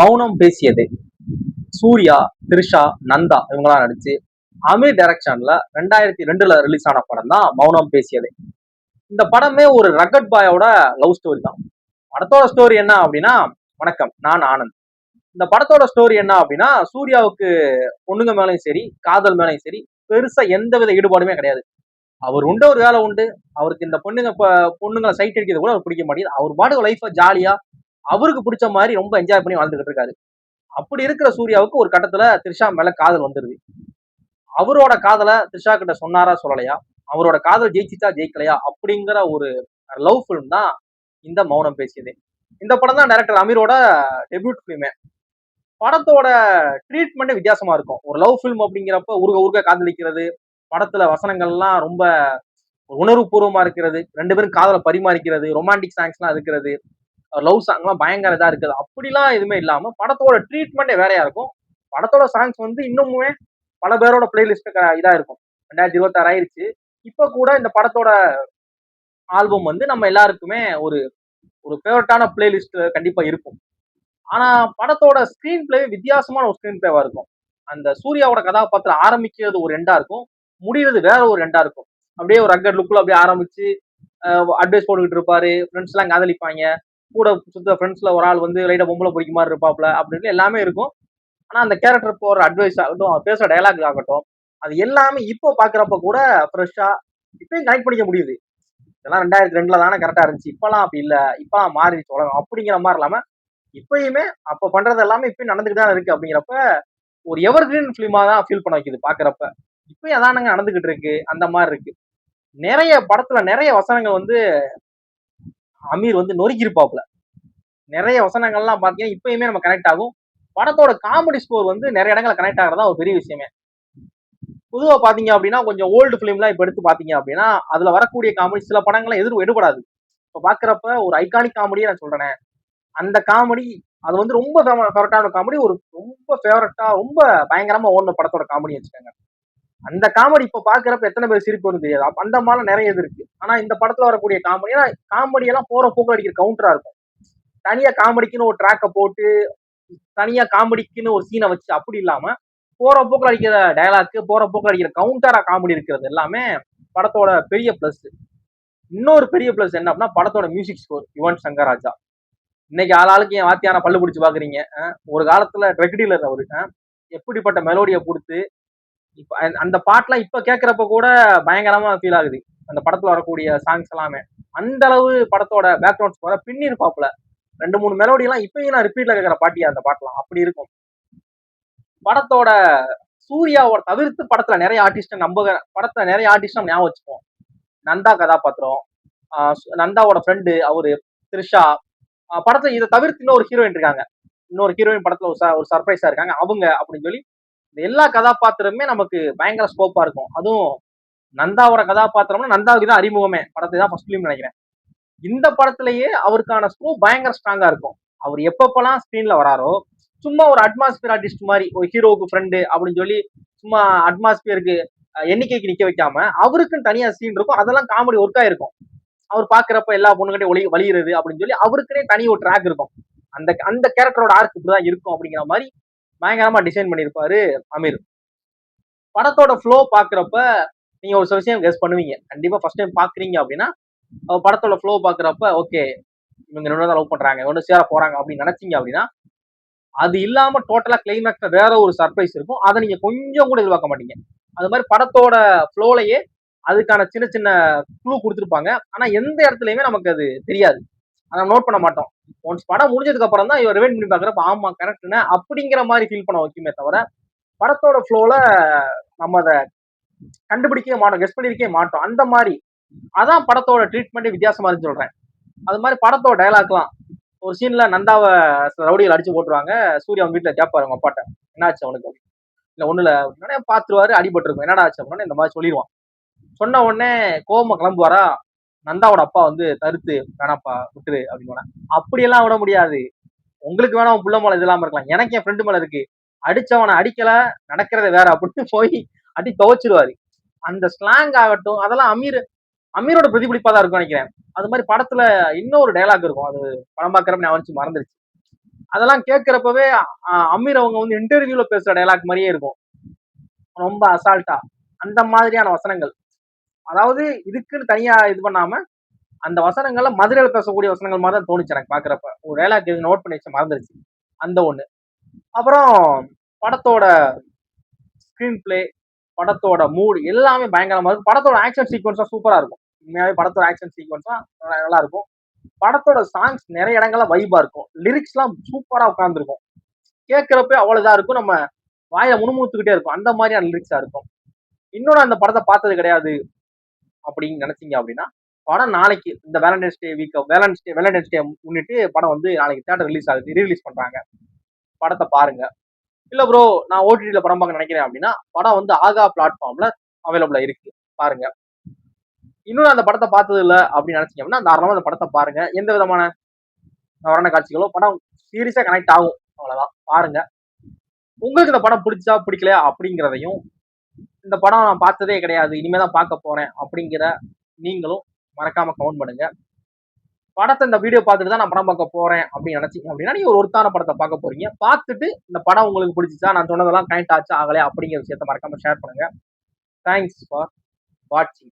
மௌனம் பேசியது. சூர்யா, த்ரிஷா, நந்தா இவங்கெல்லாம் நடிச்சு அமீர் டைரக்ஷன்ல 2002 ரிலீஸ் ஆன படம் தான் மௌனம் பேசியது. இந்த படமே ஒரு ரகட் பாயோட லவ் ஸ்டோரி தான். படத்தோட ஸ்டோரி என்ன அப்படின்னா, வணக்கம், நான் ஆனந்த். இந்த படத்தோட ஸ்டோரி என்ன அப்படின்னா, சூர்யாவுக்கு பொண்ணுங்க மேலையும் சரி, காதல் மேலையும் சரி, பெருசா எந்தவித ஈடுபாடுமே கிடையாது. அவர் உண்டு, ஒரு வேலை உண்டு. அவருக்கு இந்த பொண்ணுங்களை சைட் அடிக்கிறது கூட அவர் பிடிக்க மாட்டேங்குது. அவர் பாட்டுக்கு லைஃபை ஜாலியா அவருக்கு பிடிச்ச மாதிரி ரொம்ப என்ஜாய் பண்ணி வாழ்ந்துகிட்டு இருக்காரு. அப்படி இருக்கிற சூர்யாவுக்கு ஒரு கட்டத்துல த்ரிஷா மேல காதல் வந்துருது. அவரோட காதலை த்ரிஷா கிட்ட சொன்னாரா சொல்லலையா, அவரோட காதல் ஜெயிச்சுட்டா ஜெயிக்கலையா அப்படிங்கிற ஒரு லவ் பிலிம் தான் இந்த மௌனம் பேசியது. இந்த படம் தான் டைரக்டர் அமீரோட டெபியூட் பிலிமே. படத்தோட ட்ரீட்மெண்ட் வித்தியாசமா இருக்கும். ஒரு லவ் பிலிம் அப்படிங்கிறப்ப உருக உருக காதலிக்கிறது, படத்துல வசனங்கள்லாம் ரொம்ப உணர்வு பூர்வமா இருக்கிறது, ரெண்டு பேரும் காதலை பரிமாறிக்கிறது, ரொமான்டிக் சாங்ஸ் எல்லாம் இருக்கிறது, லவ் சாங் எல்லாம் பயங்கர இதா இருக்குது. அப்படிலாம் எதுவுமே இல்லாம படத்தோட ட்ரீட்மெண்டே வேறையா இருக்கும். படத்தோட சாங்ஸ் இன்னுமுமே பல பேரோட பிளேலிஸ்ட் இதா இருக்கும். 2026 ஆயிருச்சு. இப்ப கூட இந்த படத்தோட ஆல்பம் நம்ம எல்லாருக்குமே ஒரு ஒரு ஃபேவரட்டான பிளேலிஸ்ட் கண்டிப்பா இருக்கும். ஆனா படத்தோட ஸ்கிரீன் பிளே வித்தியாசமான ஒரு ஸ்கிரீன் பிளேவா இருக்கும். அந்த சூர்யாவோட கதாபாத்திரம் ஆரம்பிக்கிறது ஒரு எண்டா இருக்கும், முடிகிறது வேற ஒரு எண்டா இருக்கும். அப்படியே ஒரு ரக்கட் லுக்ல அப்படியே ஆரம்பிச்சு அட்வைஸ் போட்டுக்கிட்டு இருப்பாரு, ஃப்ரெண்ட்ஸ் எல்லாம் காதலிப்பாங்க, கூட சுத்த ஃப்ரெண்ட்ஸ்ல ஒரு ஆள் லைட்டா பொம்பளை பிடிக்க மாதிரி இருப்பாப்ல அப்படின்னு எல்லாமே இருக்கும். ஆனா அந்த கேரக்டர் போற அட்வைஸ் ஆகட்டும், பேசுற டைலாக் ஆகட்டும், அது எல்லாமே இப்போ பாக்குறப்ப கூட ஃப்ரெஷ்ஷா இப்பயும் கனெக்ட் பண்ணிக்க முடியுது. இதெல்லாம் 2002 தானே கரெக்டா இருந்துச்சு, இப்பெல்லாம் அப்படி இல்ல, இப்பெல்லாம் மாறிடுச்சு உலகம் அப்படிங்கிற மாதிரி இல்லாம இப்பயுமே அப்ப பண்றது எல்லாமே இப்பயும் நடந்துட்டு தான் இருக்கு. அப்படிங்கிறப்ப ஒரு எவர் கிரீன் பிலிமா தான் ஃபீல் பண்ண வைக்குது பாக்குறப்ப. இப்பயும் அதானங்க நடந்துகிட்டு இருக்கு, அந்த மாதிரி இருக்கு. நிறைய படத்துல நிறைய வசனங்கள் அமீர் நொறுக்கிருப்பாப்ல. நிறைய வசனங்கள்லாம் பாத்தீங்கன்னா இப்பயுமே நம்ம கனெக்ட் ஆகும். படத்தோட காமெடி ஸ்கோர் நிறைய இடங்களை கனெக்ட் ஆகிறதா ஒரு பெரிய விஷயமே. பொதுவா பாத்தீங்க அப்படின்னா கொஞ்சம் ஓல்டு பிலிம்லாம் இப்ப எடுத்து பாத்தீங்க அப்படின்னா அதுல வரக்கூடிய காமெடி சில படங்கள்லாம் எடுபடாது. இப்ப பாக்குறப்ப ஒரு ஐகானிக் காமெடியே நான் சொல்றேன், அந்த காமெடி அது ரொம்ப ஃபேவரட்டான காமெடி, ஒரு ரொம்ப ஃபேவரட்டா ரொம்ப பயங்கரமா ஓடின படத்தோட காமெடி வச்சுக்கோங்க. அந்த காமெடி இப்ப பாக்குறப்ப எத்தனை பேர் சிரிப்பு வரும் தெரியாது. அந்த மாதிரிலாம் நிறைய இது இருக்கு. ஆனா இந்த படத்துல வரக்கூடிய காமெடி எல்லாம் போற போக்கு அடிக்கிற கவுண்டரா இருக்கும். தனியா காமெடிக்குன்னு ஒரு ட்ராக்க போட்டு தனியா காமெடிக்குன்னு ஒரு சீனை வச்சு அப்படி இல்லாம போற போக்குல அடிக்கிற டயலாக், போற போக்குல அடிக்கிற கவுண்டரா காமெடி இருக்கிறது எல்லாமே படத்தோட பெரிய பிளஸ். இன்னொரு பெரிய பிளஸ் என்ன அப்படின்னா படத்தோட மியூசிக் ஸ்கோர், யுவன் சங்கர் ராஜா. இன்னைக்கு ஆளாளுக்கு என் வாத்தியான பல்லு பிடிச்சு பாக்குறீங்க. ஒரு காலத்துல ட்ரக் டீலர் அவரு. எப்படிப்பட்ட மெலோடியை கொடுத்து இப்ப அந்த பாட்டுலாம் இப்ப கேட்கறப்ப கூட பயங்கரமா ஃபீல் ஆகுது. அந்த படத்துல வரக்கூடிய சாங்ஸ் எல்லாமே அந்த அளவு படத்தோட பேக்ரவுண்ட் ஸ்கோரை பின்னி இருப்பாப்புல. 2-3 மெலோடி எல்லாம் இப்பயும் நான் ரிப்பீட்ல கேட்கிற பாட்டியா அந்த பாட்டுலாம் அப்படி இருக்கும். படத்தோட சூர்யாவோட தவிர்த்து படத்துல நிறைய ஆர்டிஸ்ட் படத்துல நிறைய ஆர்டிஸ்ட் நம்ம ஞாபகம் வச்சுப்போம். நந்தா கதாபாத்திரம், நந்தாவோட ஃப்ரெண்டு அவரு, த்ரிஷா. படத்துல இதை தவிர்த்து இன்னொரு ஹீரோயின் இருக்காங்க, இன்னொரு ஹீரோயின் படத்துல ஒரு சர்ப்ரைஸா இருக்காங்க அவங்க அப்படின்னு சொல்லி இந்த எல்லா கதாபாத்திரமே நமக்கு பயங்கர ஸ்கோப்பா இருக்கும். அதுவும் நந்தாவோட கதாபாத்திரம்னா நந்தாவுக்கு தான் அறிமுகமே, படத்தை தான் ஃபர்ஸ்ட் ஃபிலிம் நினைக்கிறேன். இந்த படத்திலேயே அவருக்கான ஸ்கோப் பயங்கர ஸ்ட்ராங்கா இருக்கும். அவர் எப்பப்பெல்லாம் ஸ்கிரீன்ல வராரோ சும்மா ஒரு அட்மாஸ்பியர் ஆர்டிஸ்ட் மாதிரி, ஒரு ஹீரோவுக்கு ஃப்ரெண்டு அப்படின்னு சொல்லி சும்மா அட்மாஸ்பியருக்கு எண்ணிக்கைக்கு நிக்க வைக்காம அவருக்குன்னு தனியா சீன் இருக்கும். அதெல்லாம் காமெடி ஒர்க் ஆயிருக்கும். அவர் பாக்குறப்ப எல்லா பொண்ணுகிட்டையும் வலியுறது அப்படின்னு சொல்லி அவருக்குன்னே தனி ஒரு ட்ராக் இருக்கும். அந்த அந்த கேரக்டரோட ஆர்க் இப்படிதான் இருக்கும் அப்படிங்கிற மாதிரி பயங்கரமா டிசைன் பண்ணியிருப்பாரு அமீர். படத்தோட ஃப்ளோ பாக்குறப்ப நீங்க ஒரு சில விஷயம் கெஸ் பண்ணுவீங்க. கண்டிப்பா ஃபர்ஸ்ட் டைம் பாக்குறீங்க அப்படின்னா படத்தோட ஃப்ளோ பாக்குறப்ப ஓகே இவங்க ரெண்டு லவ் பண்றாங்க, ஒன்று சேர போறாங்க அப்படின்னு நினைச்சீங்க அப்படின்னா அது இல்லாம டோட்டலா கிளைமேக்ஸ்ல வேற ஒரு சர்ப்ரைஸ் இருக்கும். அதை நீங்க கொஞ்சம் கூட எதிர்பார்க்க மாட்டீங்க. அது மாதிரி படத்தோட ஃப்ளோலயே அதுக்கான சின்ன சின்ன க்ளூ கொடுத்துருப்பாங்க. ஆனா எந்த இடத்துலயுமே நமக்கு அது தெரியாது, அதை நோட் பண்ண மாட்டோம். ஒன்ஸ் படம் முடிஞ்சதுக்கு அப்புறம் தான் இவர் ரிவைண்ட் பண்ணி பாக்குறப்ப ஆமா கரெக்ட்னு அப்படிங்கிற மாதிரி ஃபீல் பண்ண வைக்குமே தவிர படத்தோட ஃப்ளோல நம்ம அதை கண்டுபிடிக்கவே மாட்டோம், கெஸ் பண்ணிருக்கவே மாட்டோம். அந்த மாதிரி அதான் படத்தோட ட்ரீட்மெண்ட் வித்தியாசமா இருக்குன்னு சொல்றேன். அது மாதிரி படத்தோட டைலாக்லாம் ஒரு சீன்ல நந்தாவை ரவுடிகள் அடிச்சு போட்டுருவாங்க. சூர்யா அவங்க வீட்டுல கேட்பாரு அவங்க அப்பாட்ட, என்னாச்சு அவனுக்கு, இல்ல ஒண்ணுல பாத்துருவாரு, அடிபட்டு இருக்கும், என்னடா ஆச்சு அப்படின்னா இந்த மாதிரி சொல்லிடுவான். சொன்ன உடனே கோபமா கிளம்புவாரா, நந்தாவோட அப்பா தடுத்து வேணாப்பா விட்டுரு அப்படின்னு. அப்படியெல்லாம் விட முடியாது, உங்களுக்கு வேணா புள்ள மேல இது இல்லாம இருக்கலாம், எனக்கு என் ஃப்ரெண்டு மேல இருக்கு, அடிச்சவனை அடிக்கல நடக்கிறத வேற அப்படின்னு போய் அடி துவைச்சிருவாரு. அந்த ஸ்லாங் ஆகட்டும் அதெல்லாம் அமீரோட பிரதிபலிப்பா தான் இருக்கும் நினைக்கிறேன். அது மாதிரி படத்துல இன்னொரு டைலாக் இருக்கும், அது படம் பார்க்கறப்ப நான் மறந்துருச்சு. அதெல்லாம் கேட்கிறப்பவே அமீர் அவங்க வந்து இன்டர்வியூல பேசுற டைலாக் மாதிரியே இருக்கும். ரொம்ப அசால்ட்டா. அந்த மாதிரியான வசனங்கள். அதாவது இதுக்குன்னு தனியா இது பண்ணாம, அந்த வசனங்கள்ல மதுரையில பேசக்கூடிய வசனங்கள் மாதிரி தான் தோணுச்சு எனக்கு பார்க்கிறப்ப. ஒரு டைலாக் இது நோட் பண்ணி வச்சேன் மறந்துருச்சு. அந்த ஒண்ணு. அப்புறம் படத்தோட ஸ்கிரீன் பிளே, படத்தோட மூட் எல்லாமே பயங்கரமா இருக்கும். படத்தோட ஆக்ஷன் சீக்வென்ஸும் சூப்பரா இருக்கும். உண்மையாவே படத்தோட ஆக்ஷன் சீக்வென்ஸும் நல்லா இருக்கும். படத்தோட சாங்ஸ் நெறைய இடங்கள்ல வைபா இருக்கும். லிரிக்ஸ்லாம் சூப்பரா உட்கார்ந்திருக்கும். கேட்கிறப்பயே அவ்வளவு இதா இருக்கும். நம்ம வாயில முணுமுணுத்துக்கிட்டே இருக்கும். அந்த மாதிரியான லிரிக்ஸா இருக்கும். இன்னொன்னு அந்த படத்த பார்த்தது கிடையாது அப்படின்னு நினைச்சீங்க அப்படின்னா, படம் நாளைக்கு இந்த வேலண்டைன்ஸ் டே முன்னிட்டு படம் வந்து நாளைக்கு தியேட்டர் ரிலீஸ் ஆகுது. ரிலீஸ் பண்றாங்க. படத்த பாருங்க. இல்ல ப்ரோ நான் ஓடிடில படம் பார்க்க நினைக்கிறேன் அப்படின்னா, படம் வந்து ஆகா பிளாட்ஃபார்ம்ல அவைலபிளா இருக்கு. பாருங்க. இன்னும் அந்த படத்த பார்த்தது இல்ல அப்படின்னு நினைச்சீங்க அப்படின்னா, தாராளமா அந்த படத்த பாருங்க. எந்த விதமான தவறான காட்சிகளோ படம் சீரியஸா கனெக்ட் ஆகும். அவ்வளவுதான். பாருங்க. உங்களுக்கு இந்த படம் பிடிச்சா பிடிக்கலையா அப்படிங்கிறதையும், இந்த படம் நான் பார்த்ததே கிடையாது. இனிமே தான் பார்க்க போறேன் அப்படிங்கிற நீங்களும் மறக்காம கமெண்ட் பண்ணுங்க. படத்த இந்த வீடியோ பார்த்துட்டு தான் நான் படம் பார்க்க போறேன் அப்படின்னு நினைச்சீங்க அப்படின்னா, நீங்க ஒரு ஒருத்தான படத்த பார்க்க போறீங்க. பார்த்துட்டு இந்த படம் உங்களுக்கு பிடிச்சிச்சா, நான் சொன்னதெல்லாம் கனெக்ட் ஆச்சா, ஆகலையா அப்படிங்கிற விஷயத்த மறக்காம ஷேர் பண்ணுங்க. தேங்க்ஸ் ஃபார் வாட்சிங்.